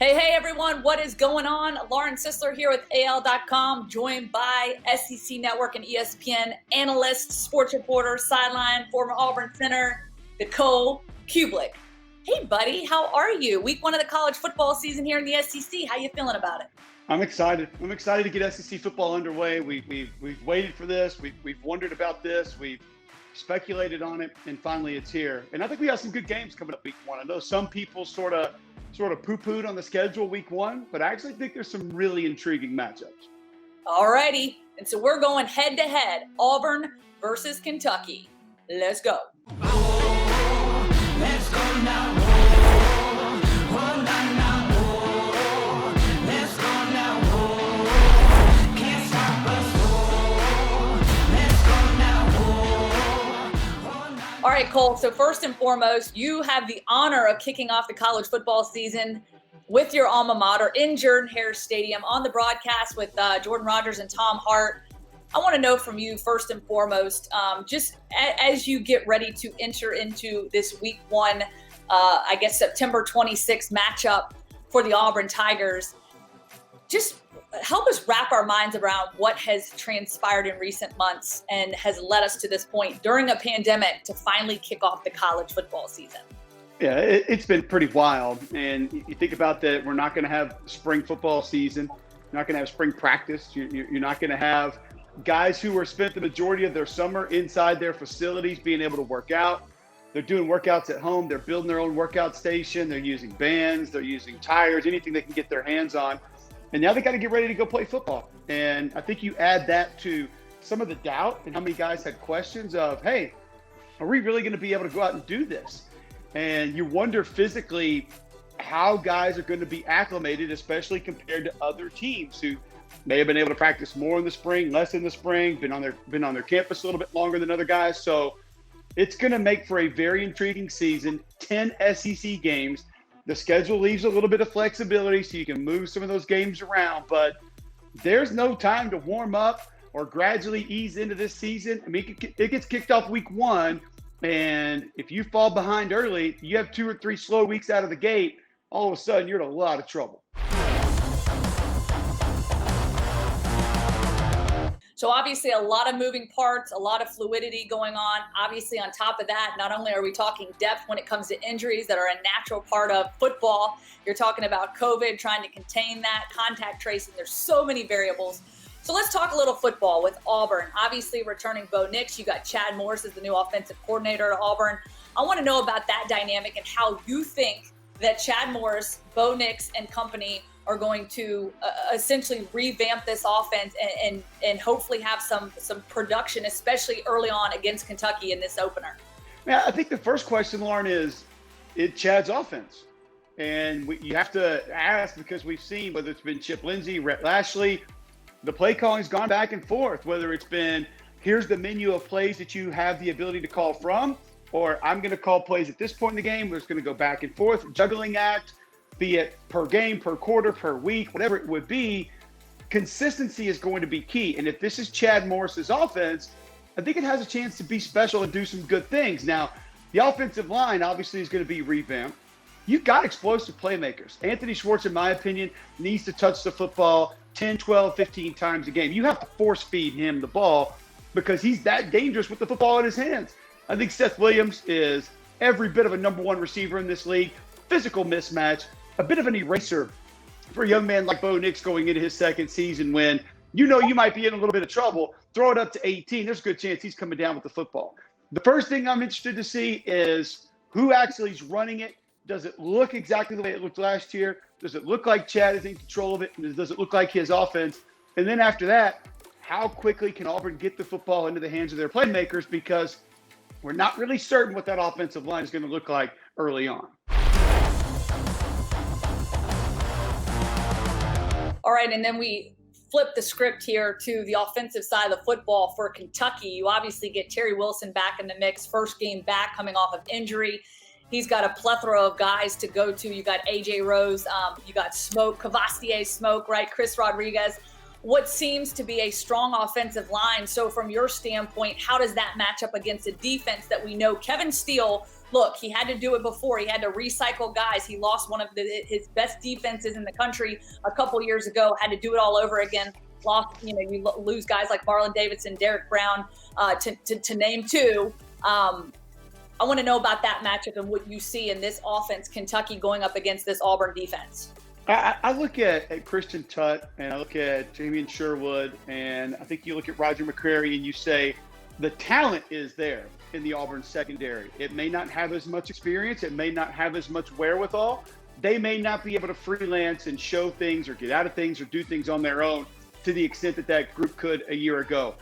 Hey, everyone. What is going on? Lauren Sisler here with AL.com, joined by SEC Network and ESPN analyst, sports reporter, sideline, former Auburn center, Cole Cubelic. Hey, buddy. How are you? Week one of the college football season here in the SEC. How you feeling about it? I'm excited. I'm excited to get SEC football underway. We've waited for this. We've wondered about this. We've speculated on it, and finally it's here. And I think we have some good games coming up week one. I know some people sort of poo-pooed on the schedule week one, but I actually think there's some really intriguing matchups. All righty. And so we're going head-to-head, Auburn versus Kentucky. Let's go. Let's go now. Let's go now. Can't stop us. Let's go now. All right, Cole. So first and foremost, you have the honor of kicking off the college football season with your alma mater in Jordan-Hare Stadium on the broadcast with Jordan Rogers and Tom Hart. I want to know from you first and foremost, just as you get ready to enter into this week one, September 26th matchup for the Auburn Tigers, just help us wrap our minds around what has transpired in recent months and has led us to this point during a pandemic to finally kick off the college football season. Yeah, it's been pretty wild. And you think about that, we're not going to have spring football season. You're not going to have spring practice. You're not going to have guys who were spent the majority of their summer inside their facilities being able to work out. They're doing workouts at home. They're building their own workout station. They're using bands. They're using tires, anything they can get their hands on. And now they got to get ready to go play football. And I think you add that to some of the doubt and how many guys had questions of, hey, are we really going to be able to go out and do this? And you wonder physically how guys are going to be acclimated, especially compared to other teams who may have been able to practice more in the spring, less in the spring, been on their campus a little bit longer than other guys. So it's going to make for a very intriguing season. 10 SEC games. The schedule leaves a little bit of flexibility so you can move some of those games around, but there's no time to warm up or gradually ease into this season. I mean, it gets kicked off week one, and if you fall behind early, you have 2 or 3 slow weeks out of the gate, all of a sudden you're in a lot of trouble. So obviously a lot of moving parts, a lot of fluidity going on. Obviously on top of that, not only are we talking depth when it comes to injuries that are a natural part of football, you're talking about COVID, trying to contain that, contact tracing. There's so many variables. So let's talk a little football with Auburn. Obviously returning Bo Nix, you got Chad Morris as the new offensive coordinator at Auburn. I want to know about that dynamic and how you think that Chad Morris, Bo Nix, and company are going to essentially revamp this offense and hopefully have some production, especially early on against Kentucky in this opener. Yeah, I think the first question, Lauren, is Chad's offense? And you have to ask, because we've seen whether it's been Chip Lindsey, Rhett Lashley, the play calling's gone back and forth, whether it's been here's the menu of plays that you have the ability to call from, or I'm going to call plays at this point in the game. We're just going to go back and forth, juggling act. Be it per game, per quarter, per week, whatever it would be, consistency is going to be key. And if this is Chad Morris's offense, I think it has a chance to be special and do some good things. Now, the offensive line obviously is going to be revamped. You've got explosive playmakers. Anthony Schwartz, in my opinion, needs to touch the football 10, 12, 15 times a game. You have to force feed him the ball because he's that dangerous with the football in his hands. I think Seth Williams is every bit of a number one receiver in this league. Physical mismatch. A bit of an eraser for a young man like Bo Nix going into his second season when you know you might be in a little bit of trouble. Throw it up to 18. There's a good chance he's coming down with the football. The first thing I'm interested to see is who actually is running it. Does it look exactly the way it looked last year? Does it look like Chad is in control of it? Does it look like his offense? And then after that, how quickly can Auburn get the football into the hands of their playmakers? Because we're not really certain what that offensive line is going to look like early on. All right, and then we flip the script here to the offensive side of the football for Kentucky. You obviously get Terry Wilson back in the mix, first game back coming off of injury. He's got a plethora of guys to go to. You got A.J. Rose, you got Smoke, Cavastier Smoke, right? Chris Rodriguez. What seems to be a strong offensive line. So from your standpoint, how does that match up against a defense that we know Kevin Steele look, he had to do it before. He had to recycle guys. He lost one of his best defenses in the country a couple years ago, had to do it all over again. Lost, you lose guys like Marlon Davidson, Derek Brown, to name two. I want to know about that matchup and what you see in this offense, Kentucky going up against this Auburn defense. I look at Christian Tutt, and I look at Jamian Sherwood, and I think you look at Roger McCrary, and you say the talent is there in the Auburn secondary. It may not have as much experience. It may not have as much wherewithal. They may not be able to freelance and show things or get out of things or do things on their own to the extent that that group could a year ago.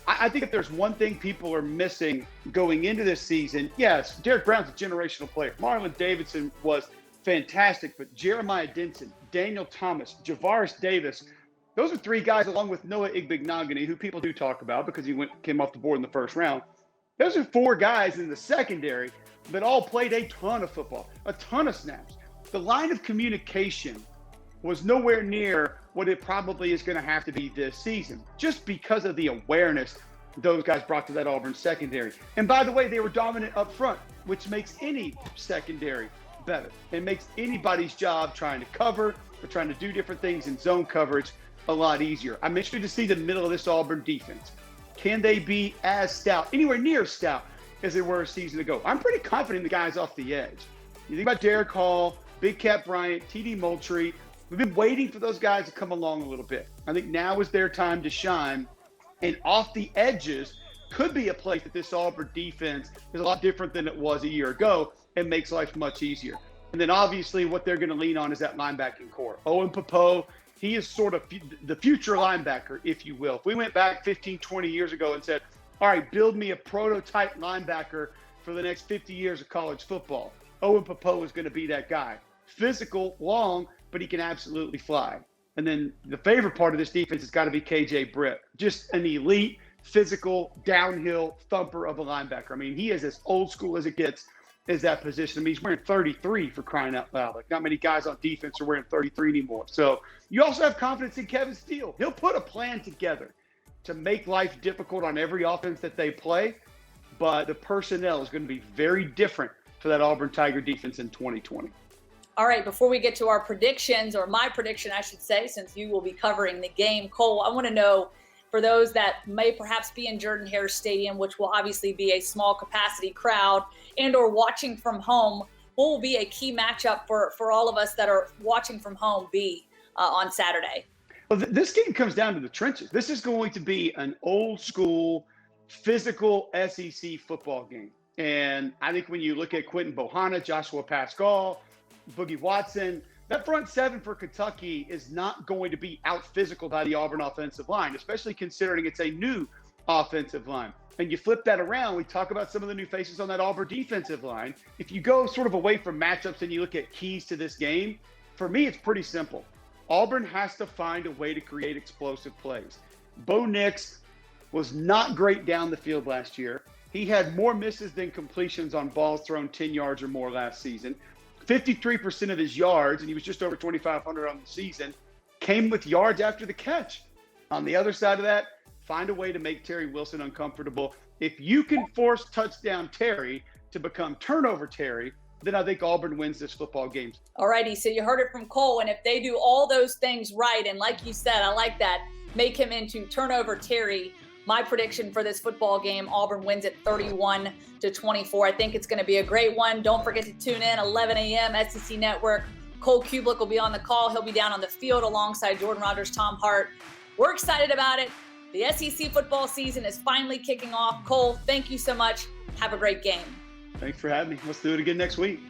I think if there's one thing people are missing going into this season, yes, Derek Brown's a generational player. Marlon Davidson was fantastic, but Jeremiah Denson, Daniel Thomas, Javaris Davis, those are three guys along with Noah Igbignogany, who people do talk about because he came off the board in the first round. Those are four guys in the secondary that all played a ton of football, a ton of snaps. The line of communication was nowhere near what it probably is going to have to be this season, just because of the awareness those guys brought to that Auburn secondary. And by the way, they were dominant up front, which makes any secondary better. It makes anybody's job trying to cover or trying to do different things in zone coverage a lot easier. I'm interested to see the middle of this Auburn defense. Can they be as stout, anywhere near stout, as they were a season ago? I'm pretty confident in the guys off the edge. You think about Derek Hall, Big Cat Bryant, TD Moultrie. We've been waiting for those guys to come along a little bit. I think now is their time to shine. And off the edges could be a place that this Auburn defense is a lot different than it was a year ago and makes life much easier. And then obviously what they're going to lean on is that linebacking core. Owen Popo, he is sort of the future linebacker, if you will. If we went back 15, 20 years ago and said, all right, build me a prototype linebacker for the next 50 years of college football, Owen Popo is going to be that guy. Physical, long, but he can absolutely fly. And then the favorite part of this defense has got to be KJ Britt. Just an elite, physical, downhill thumper of a linebacker. I mean, he is as old school as it gets as that position. I mean, he's wearing 33 for crying out loud. Like, not many guys on defense are wearing 33 anymore. So you also have confidence in Kevin Steele. He'll put a plan together to make life difficult on every offense that they play. But the personnel is going to be very different for that Auburn Tiger defense in 2020. All right, before we get to our predictions, or my prediction, I should say, since you will be covering the game, Cole, I want to know, for those that may perhaps be in Jordan-Hare Stadium, which will obviously be a small capacity crowd, and or watching from home, what will be a key matchup for all of us that are watching from home on Saturday? Well, this game comes down to the trenches. This is going to be an old school, physical SEC football game. And I think when you look at Quentin Bohanna, Joshua Pascal, Boogie Watson, that front seven for Kentucky is not going to be out physical by the Auburn offensive line, especially considering it's a new offensive line. And you flip that around, we talk about some of the new faces on that Auburn defensive line. If you go sort of away from matchups and you look at keys to this game, for me, it's pretty simple. Auburn has to find a way to create explosive plays. Bo Nix was not great down the field last year. He had more misses than completions on balls thrown 10 yards or more last season. 53% of his yards, and he was just over 2,500 on the season, came with yards after the catch. On the other side of that, find a way to make Terry Wilson uncomfortable. If you can force touchdown Terry to become turnover Terry, then I think Auburn wins this football game. All righty, so you heard it from Cole, and if they do all those things right, and like you said, I like that, make him into turnover Terry, my prediction for this football game, Auburn wins it 31-24. I think it's going to be a great one. Don't forget to tune in, 11 a.m., SEC Network. Cole Cubelic will be on the call. He'll be down on the field alongside Jordan Rogers, Tom Hart. We're excited about it. The SEC football season is finally kicking off. Cole, thank you so much. Have a great game. Thanks for having me. Let's do it again next week.